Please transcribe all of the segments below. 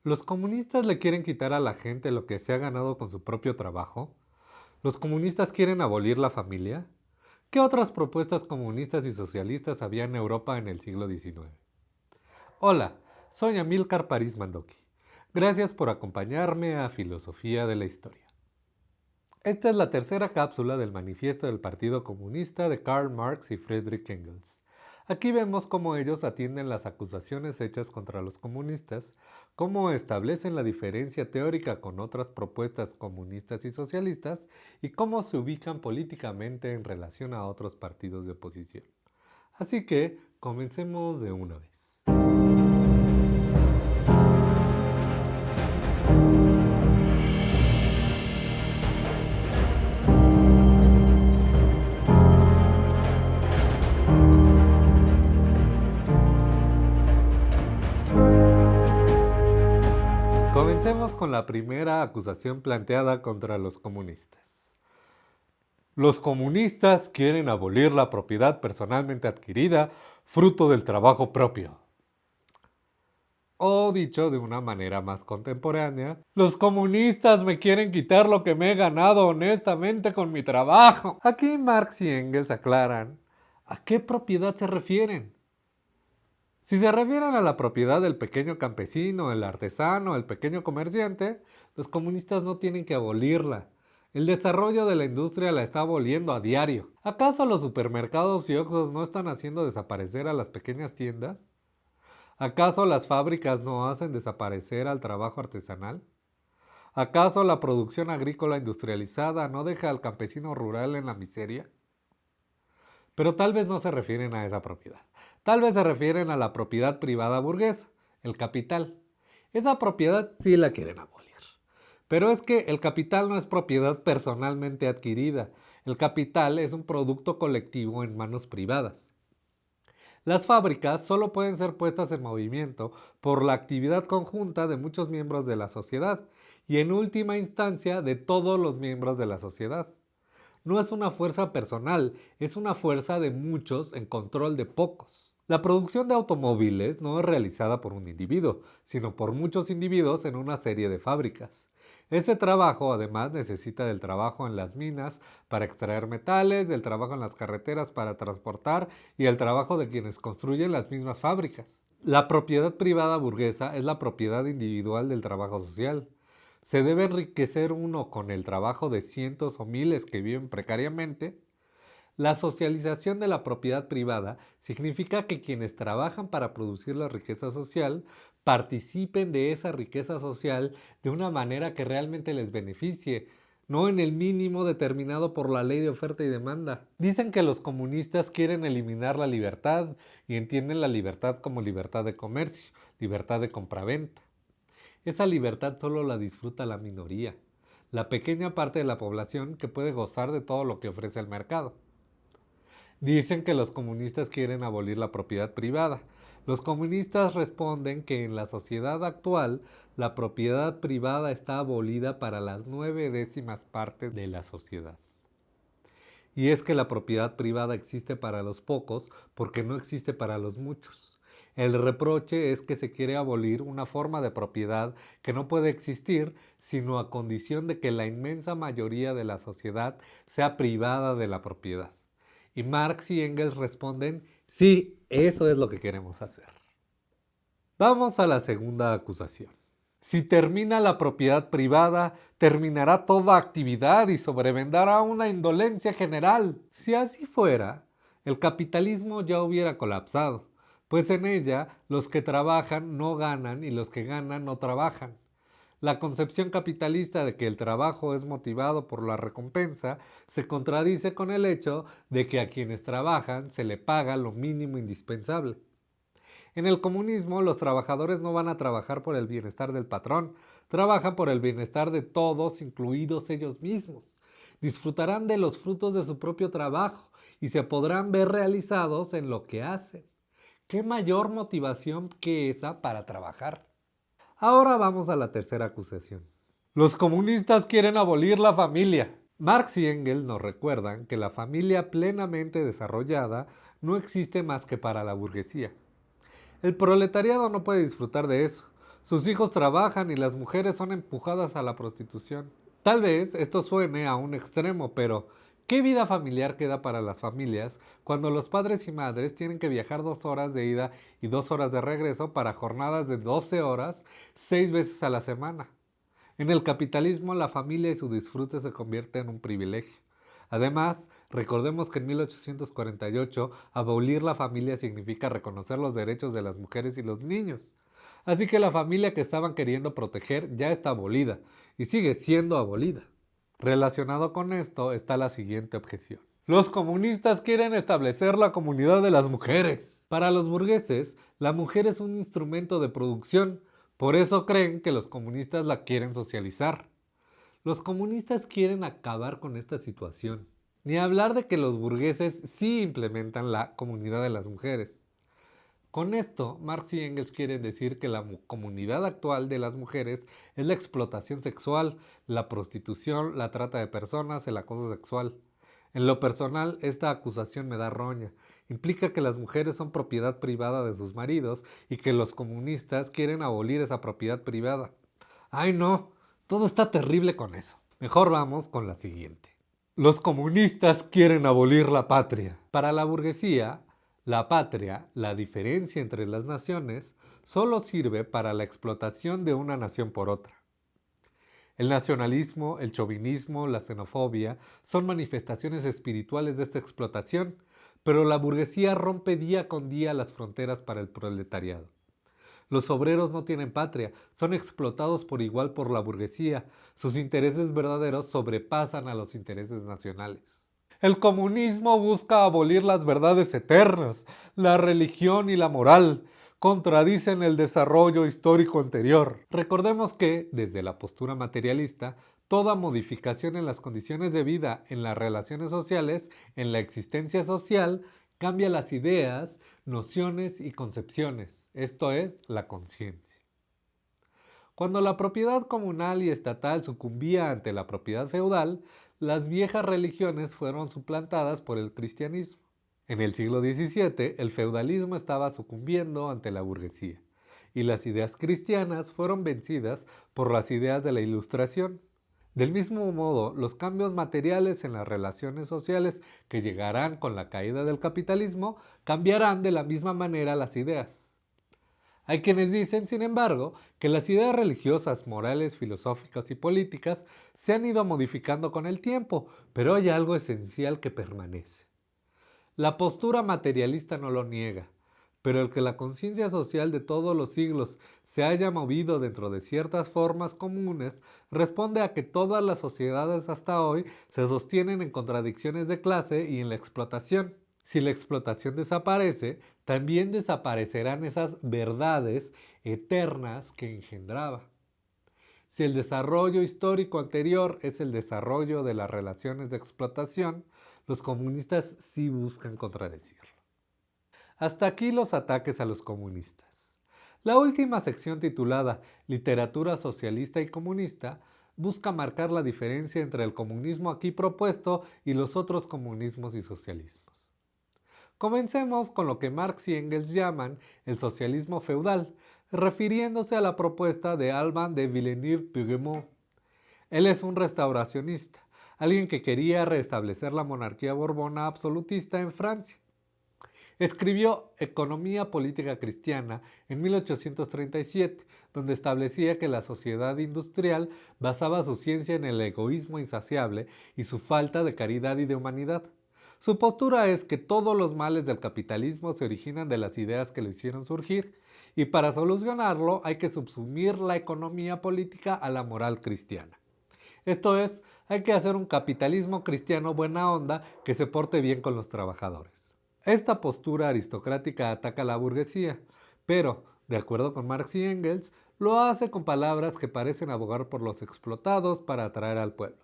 ¿Los comunistas le quieren quitar a la gente lo que se ha ganado con su propio trabajo? ¿Los comunistas quieren abolir la familia? ¿Qué otras propuestas comunistas y socialistas había en Europa en el siglo XIX? Hola, soy Amílcar París Mandoki. Gracias por acompañarme a Filosofía de la Historia. Esta es la tercera cápsula del Manifiesto del Partido Comunista de Karl Marx y Friedrich Engels. Aquí vemos cómo ellos atienden las acusaciones hechas contra los comunistas, cómo establecen la diferencia teórica con otras propuestas comunistas y socialistas y cómo se ubican políticamente en relación a otros partidos de oposición. Así que, comencemos de una vez. Comencemos con la primera acusación planteada contra los comunistas. Los comunistas quieren abolir la propiedad personalmente adquirida, fruto del trabajo propio. O dicho de una manera más contemporánea, los comunistas me quieren quitar lo que me he ganado honestamente con mi trabajo. Aquí Marx y Engels aclaran a qué propiedad se refieren. Si se refieren a la propiedad del pequeño campesino, el artesano, el pequeño comerciante, los comunistas no tienen que abolirla. El desarrollo de la industria la está aboliendo a diario. ¿Acaso los supermercados y oxxos no están haciendo desaparecer a las pequeñas tiendas? ¿Acaso las fábricas no hacen desaparecer al trabajo artesanal? ¿Acaso la producción agrícola industrializada no deja al campesino rural en la miseria? Pero tal vez no se refieren a esa propiedad. Tal vez se refieren a la propiedad privada burguesa, el capital. Esa propiedad sí la quieren abolir. Pero es que el capital no es propiedad personalmente adquirida. El capital es un producto colectivo en manos privadas. Las fábricas solo pueden ser puestas en movimiento por la actividad conjunta de muchos miembros de la sociedad y en última instancia de todos los miembros de la sociedad. No es una fuerza personal, es una fuerza de muchos en control de pocos. La producción de automóviles no es realizada por un individuo, sino por muchos individuos en una serie de fábricas. Ese trabajo además necesita del trabajo en las minas para extraer metales, del trabajo en las carreteras para transportar y el trabajo de quienes construyen las mismas fábricas. La propiedad privada burguesa es la propiedad individual del trabajo social. ¿Se debe enriquecer uno con el trabajo de cientos o miles que viven precariamente? La socialización de la propiedad privada significa que quienes trabajan para producir la riqueza social participen de esa riqueza social de una manera que realmente les beneficie, no en el mínimo determinado por la ley de oferta y demanda. Dicen que los comunistas quieren eliminar la libertad y entienden la libertad como libertad de comercio, libertad de compraventa. Esa libertad solo la disfruta la minoría, la pequeña parte de la población que puede gozar de todo lo que ofrece el mercado. Dicen que los comunistas quieren abolir la propiedad privada. Los comunistas responden que en la sociedad actual la propiedad privada está abolida para las 9/10 partes de la sociedad. Y es que la propiedad privada existe para los pocos porque no existe para los muchos. El reproche es que se quiere abolir una forma de propiedad que no puede existir sino a condición de que la inmensa mayoría de la sociedad sea privada de la propiedad. Y Marx y Engels responden, sí, eso es lo que queremos hacer. Vamos a la segunda acusación. Si termina la propiedad privada, terminará toda actividad y sobrevendrá una indolencia general. Si así fuera, el capitalismo ya hubiera colapsado, pues en ella los que trabajan no ganan y los que ganan no trabajan. La concepción capitalista de que el trabajo es motivado por la recompensa se contradice con el hecho de que a quienes trabajan se le paga lo mínimo indispensable. En el comunismo, los trabajadores no van a trabajar por el bienestar del patrón, trabajan por el bienestar de todos, incluidos ellos mismos. Disfrutarán de los frutos de su propio trabajo y se podrán ver realizados en lo que hacen. ¿Qué mayor motivación que esa para trabajar? Ahora vamos a la tercera acusación. Los comunistas quieren abolir la familia. Marx y Engels nos recuerdan que la familia plenamente desarrollada no existe más que para la burguesía. El proletariado no puede disfrutar de eso. Sus hijos trabajan y las mujeres son empujadas a la prostitución. Tal vez esto suene a un extremo, pero ¿qué vida familiar queda para las familias cuando los padres y madres tienen que viajar 2 horas de ida y 2 horas de regreso para jornadas de 12 horas, 6 veces a la semana? En el capitalismo, la familia y su disfrute se convierte en un privilegio. Además, recordemos que en 1848 abolir la familia significa reconocer los derechos de las mujeres y los niños. Así que la familia que estaban queriendo proteger ya está abolida y sigue siendo abolida. Relacionado con esto está la siguiente objeción. Los comunistas quieren establecer la comunidad de las mujeres. Para los burgueses, la mujer es un instrumento de producción. Por eso creen que los comunistas la quieren socializar. Los comunistas quieren acabar con esta situación. Ni hablar de que los burgueses sí implementan la comunidad de las mujeres. Con esto, Marx y Engels quieren decir que la comunidad actual de las mujeres es la explotación sexual, la prostitución, la trata de personas, el acoso sexual. En lo personal, esta acusación me da roña. Implica que las mujeres son propiedad privada de sus maridos y que los comunistas quieren abolir esa propiedad privada. ¡Ay no! Todo está terrible con eso. Mejor vamos con la siguiente. Los comunistas quieren abolir la patria. Para la burguesía, la patria, la diferencia entre las naciones, solo sirve para la explotación de una nación por otra. El nacionalismo, el chauvinismo, la xenofobia son manifestaciones espirituales de esta explotación, pero la burguesía rompe día con día las fronteras para el proletariado. Los obreros no tienen patria, son explotados por igual por la burguesía. Sus intereses verdaderos sobrepasan a los intereses nacionales. El comunismo busca abolir las verdades eternas, la religión y la moral. Contradicen el desarrollo histórico anterior. Recordemos que, desde la postura materialista, toda modificación en las condiciones de vida, en las relaciones sociales, en la existencia social, cambia las ideas, nociones y concepciones, esto es, la conciencia. Cuando la propiedad comunal y estatal sucumbía ante la propiedad feudal, las viejas religiones fueron suplantadas por el cristianismo. En el siglo XVII, el feudalismo estaba sucumbiendo ante la burguesía, y las ideas cristianas fueron vencidas por las ideas de la Ilustración. Del mismo modo, los cambios materiales en las relaciones sociales que llegarán con la caída del capitalismo cambiarán de la misma manera las ideas. Hay quienes dicen, sin embargo, que las ideas religiosas, morales, filosóficas y políticas se han ido modificando con el tiempo, pero hay algo esencial que permanece. La postura materialista no lo niega, pero el que la conciencia social de todos los siglos se haya movido dentro de ciertas formas comunes responde a que todas las sociedades hasta hoy se sostienen en contradicciones de clase y en la explotación. Si la explotación desaparece, también desaparecerán esas verdades eternas que engendraba. Si el desarrollo histórico anterior es el desarrollo de las relaciones de explotación, los comunistas sí buscan contradecirlo. Hasta aquí los ataques a los comunistas. La última sección titulada Literatura socialista y comunista busca marcar la diferencia entre el comunismo aquí propuesto y los otros comunismos y socialismos. Comencemos con lo que Marx y Engels llaman el socialismo feudal, refiriéndose a la propuesta de Alban de Villeneuve-Puyémont. Él es un restauracionista, alguien que quería restablecer la monarquía borbona absolutista en Francia. Escribió Economía Política Cristiana en 1837, donde establecía que la sociedad industrial basaba su ciencia en el egoísmo insaciable y su falta de caridad y de humanidad. Su postura es que todos los males del capitalismo se originan de las ideas que lo hicieron surgir, y para solucionarlo hay que subsumir la economía política a la moral cristiana. Esto es, hay que hacer un capitalismo cristiano buena onda que se porte bien con los trabajadores. Esta postura aristocrática ataca a la burguesía, pero, de acuerdo con Marx y Engels, lo hace con palabras que parecen abogar por los explotados para atraer al pueblo.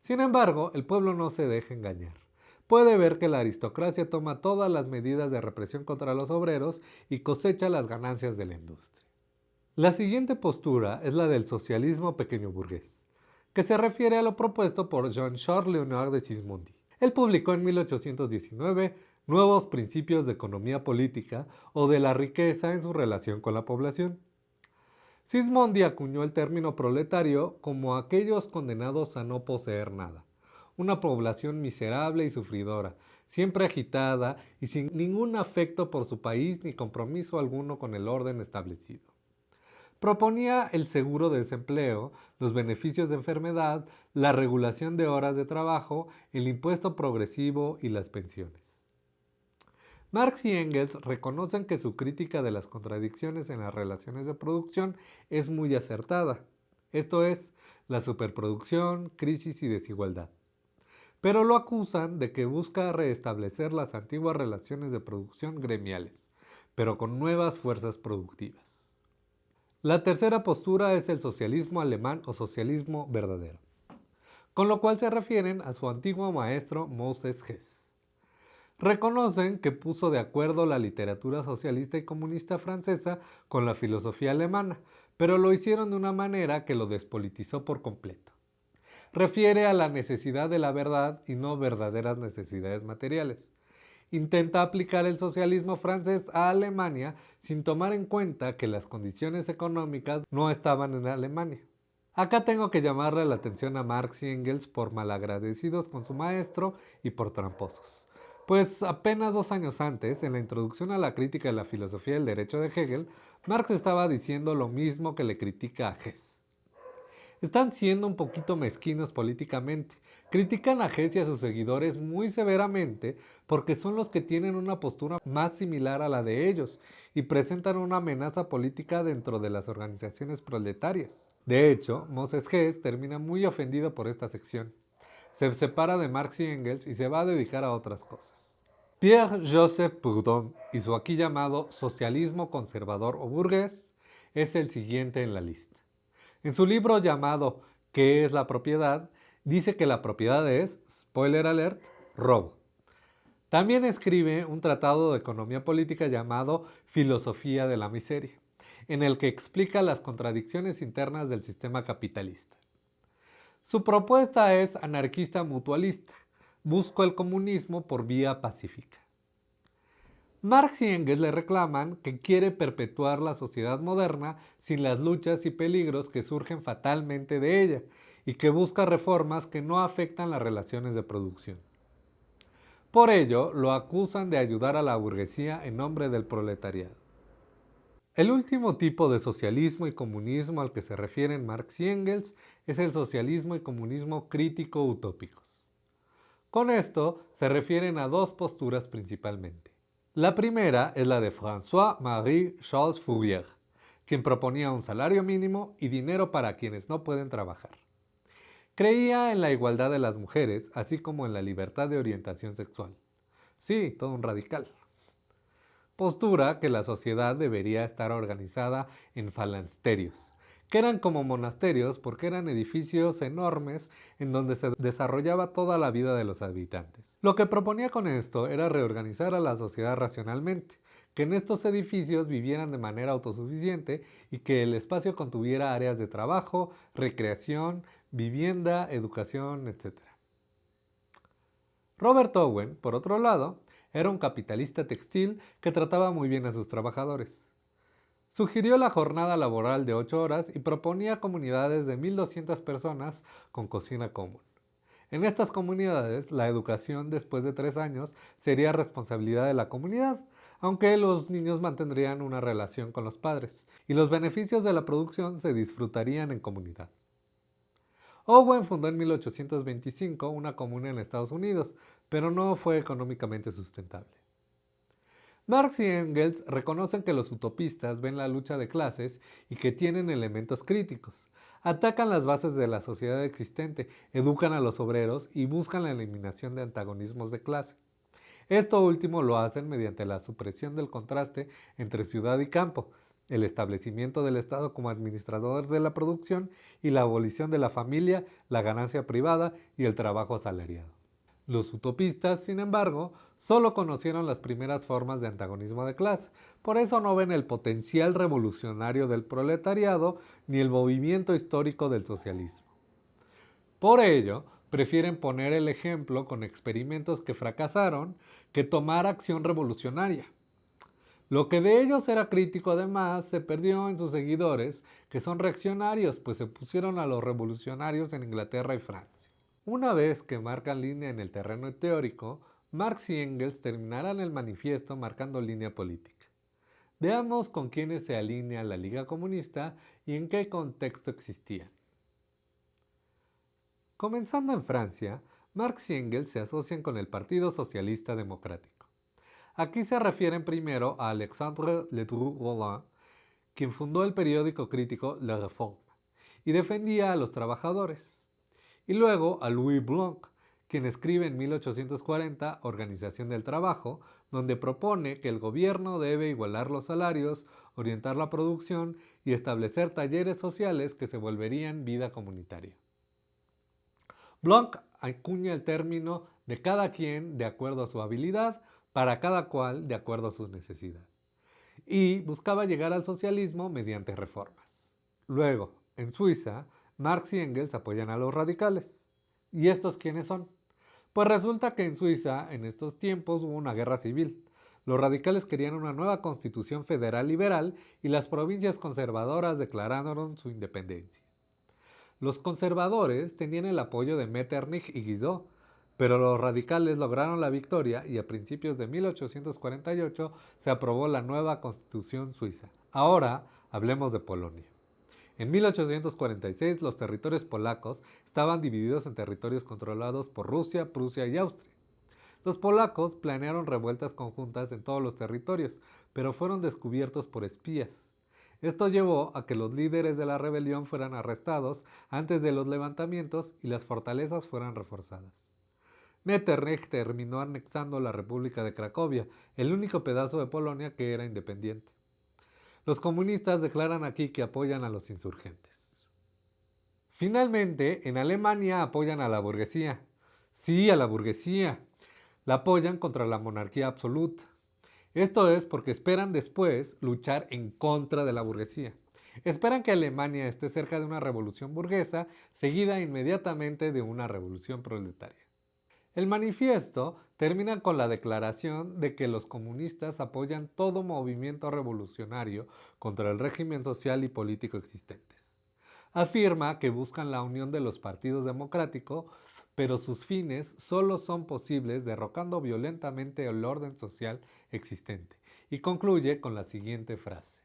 Sin embargo, el pueblo no se deja engañar. Puede ver que la aristocracia toma todas las medidas de represión contra los obreros y cosecha las ganancias de la industria. La siguiente postura es la del socialismo pequeño burgués, que se refiere a lo propuesto por Jean-Charles Léonard de Sismondi. Él publicó en 1819 Nuevos principios de economía política o de la riqueza en su relación con la población. Sismondi acuñó el término proletario como aquellos condenados a no poseer nada, una población miserable y sufridora, siempre agitada y sin ningún afecto por su país ni compromiso alguno con el orden establecido. Proponía el seguro de desempleo, los beneficios de enfermedad, la regulación de horas de trabajo, el impuesto progresivo y las pensiones. Marx y Engels reconocen que su crítica de las contradicciones en las relaciones de producción es muy acertada, esto es, la superproducción, crisis y desigualdad. Pero lo acusan de que busca restablecer las antiguas relaciones de producción gremiales, pero con nuevas fuerzas productivas. La tercera postura es el socialismo alemán o socialismo verdadero, con lo cual se refieren a su antiguo maestro Moses Hess. Reconocen que puso de acuerdo la literatura socialista y comunista francesa con la filosofía alemana, pero lo hicieron de una manera que lo despolitizó por completo. Refiere a la necesidad de la verdad y no verdaderas necesidades materiales. Intenta aplicar el socialismo francés a Alemania sin tomar en cuenta que las condiciones económicas no estaban en Alemania. Acá tengo que llamarle la atención a Marx y Engels por malagradecidos con su maestro y por tramposos. Pues apenas 2 años antes, en la introducción a la crítica de la filosofía del derecho de Hegel, Marx estaba diciendo lo mismo que le critica a Hess. Están siendo un poquito mezquinos políticamente. Critican a Hess y a sus seguidores muy severamente porque son los que tienen una postura más similar a la de ellos y presentan una amenaza política dentro de las organizaciones proletarias. De hecho, Moses Hess termina muy ofendido por esta sección. Se separa de Marx y Engels y se va a dedicar a otras cosas. Pierre-Joseph Proudhon y su aquí llamado socialismo conservador o burgués es el siguiente en la lista. En su libro llamado ¿Qué es la propiedad?, dice que la propiedad es, spoiler alert, robo. También escribe un tratado de economía política llamado Filosofía de la miseria, en el que explica las contradicciones internas del sistema capitalista. Su propuesta es anarquista mutualista, busca el comunismo por vía pacífica. Marx y Engels le reclaman que quiere perpetuar la sociedad moderna sin las luchas y peligros que surgen fatalmente de ella y que busca reformas que no afectan las relaciones de producción. Por ello, lo acusan de ayudar a la burguesía en nombre del proletariado. El último tipo de socialismo y comunismo al que se refieren Marx y Engels es el socialismo y comunismo crítico utópicos. Con esto se refieren a 2 posturas principalmente. La primera es la de François-Marie Charles Fourier, quien proponía un salario mínimo y dinero para quienes no pueden trabajar. Creía en la igualdad de las mujeres, así como en la libertad de orientación sexual. Sí, todo un radical. Postura que la sociedad debería estar organizada en falansterios, que eran como monasterios porque eran edificios enormes en donde se desarrollaba toda la vida de los habitantes. Lo que proponía con esto era reorganizar a la sociedad racionalmente, que en estos edificios vivieran de manera autosuficiente y que el espacio contuviera áreas de trabajo, recreación, vivienda, educación, etc. Robert Owen, por otro lado, era un capitalista textil que trataba muy bien a sus trabajadores. Sugirió la jornada laboral de 8 horas y proponía comunidades de 1,200 personas con cocina común. En estas comunidades, la educación después de 3 años sería responsabilidad de la comunidad, aunque los niños mantendrían una relación con los padres, y los beneficios de la producción se disfrutarían en comunidad. Owen fundó en 1825 una comuna en Estados Unidos, pero no fue económicamente sustentable. Marx y Engels reconocen que los utopistas ven la lucha de clases y que tienen elementos críticos. Atacan las bases de la sociedad existente, educan a los obreros y buscan la eliminación de antagonismos de clase. Esto último lo hacen mediante la supresión del contraste entre ciudad y campo, el establecimiento del Estado como administrador de la producción y la abolición de la familia, la ganancia privada y el trabajo asalariado. Los utopistas, sin embargo, solo conocieron las primeras formas de antagonismo de clase, por eso no ven el potencial revolucionario del proletariado ni el movimiento histórico del socialismo. Por ello, prefieren poner el ejemplo con experimentos que fracasaron que tomar acción revolucionaria. Lo que de ellos era crítico además se perdió en sus seguidores, que son reaccionarios, pues se pusieron a los revolucionarios en Inglaterra y Francia. Una vez que marcan línea en el terreno teórico, Marx y Engels terminarán el manifiesto marcando línea política. Veamos con quiénes se alinea la Liga Comunista y en qué contexto existían. Comenzando en Francia, Marx y Engels se asocian con el Partido Socialista Democrático. Aquí se refieren primero a Alexandre Ledru-Rollin, quien fundó el periódico crítico La Réforme y defendía a los trabajadores, y luego a Louis Blanc, quien escribe en 1840 Organización del Trabajo, donde propone que el gobierno debe igualar los salarios, orientar la producción y establecer talleres sociales que se volverían vida comunitaria. Blanc acuña el término de cada quien de acuerdo a su habilidad, para cada cual de acuerdo a su necesidad, y buscaba llegar al socialismo mediante reformas. Luego, en Suiza, Marx y Engels apoyan a los radicales. ¿Y estos quiénes son? Pues resulta que en Suiza, en estos tiempos, hubo una guerra civil. Los radicales querían una nueva constitución federal liberal y las provincias conservadoras declararon su independencia. Los conservadores tenían el apoyo de Metternich y Guizot, pero los radicales lograron la victoria y a principios de 1848 se aprobó la nueva Constitución suiza. Ahora hablemos de Polonia. En 1846 los territorios polacos estaban divididos en territorios controlados por Rusia, Prusia y Austria. Los polacos planearon revueltas conjuntas en todos los territorios, pero fueron descubiertos por espías. Esto llevó a que los líderes de la rebelión fueran arrestados antes de los levantamientos y las fortalezas fueran reforzadas. Metternich terminó anexando la República de Cracovia, el único pedazo de Polonia que era independiente. Los comunistas declaran aquí que apoyan a los insurgentes. Finalmente, en Alemania apoyan a la burguesía. Sí, a la burguesía. La apoyan contra la monarquía absoluta. Esto es porque esperan después luchar en contra de la burguesía. Esperan que Alemania esté cerca de una revolución burguesa, seguida inmediatamente de una revolución proletaria. El manifiesto termina con la declaración de que los comunistas apoyan todo movimiento revolucionario contra el régimen social y político existentes. Afirma que buscan la unión de los partidos democráticos, pero sus fines solo son posibles derrocando violentamente el orden social existente. Y concluye con la siguiente frase.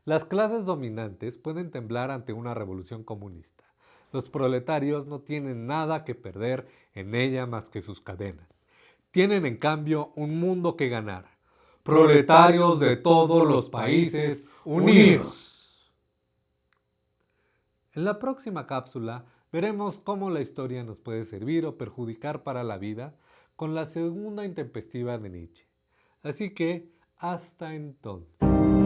Las clases dominantes pueden temblar ante una revolución comunista. Los proletarios no tienen nada que perder en ella más que sus cadenas. Tienen en cambio un mundo que ganar. Proletarios de todos los países unidos. En la próxima cápsula veremos cómo la historia nos puede servir o perjudicar para la vida con la segunda intempestiva de Nietzsche. Así que, hasta entonces.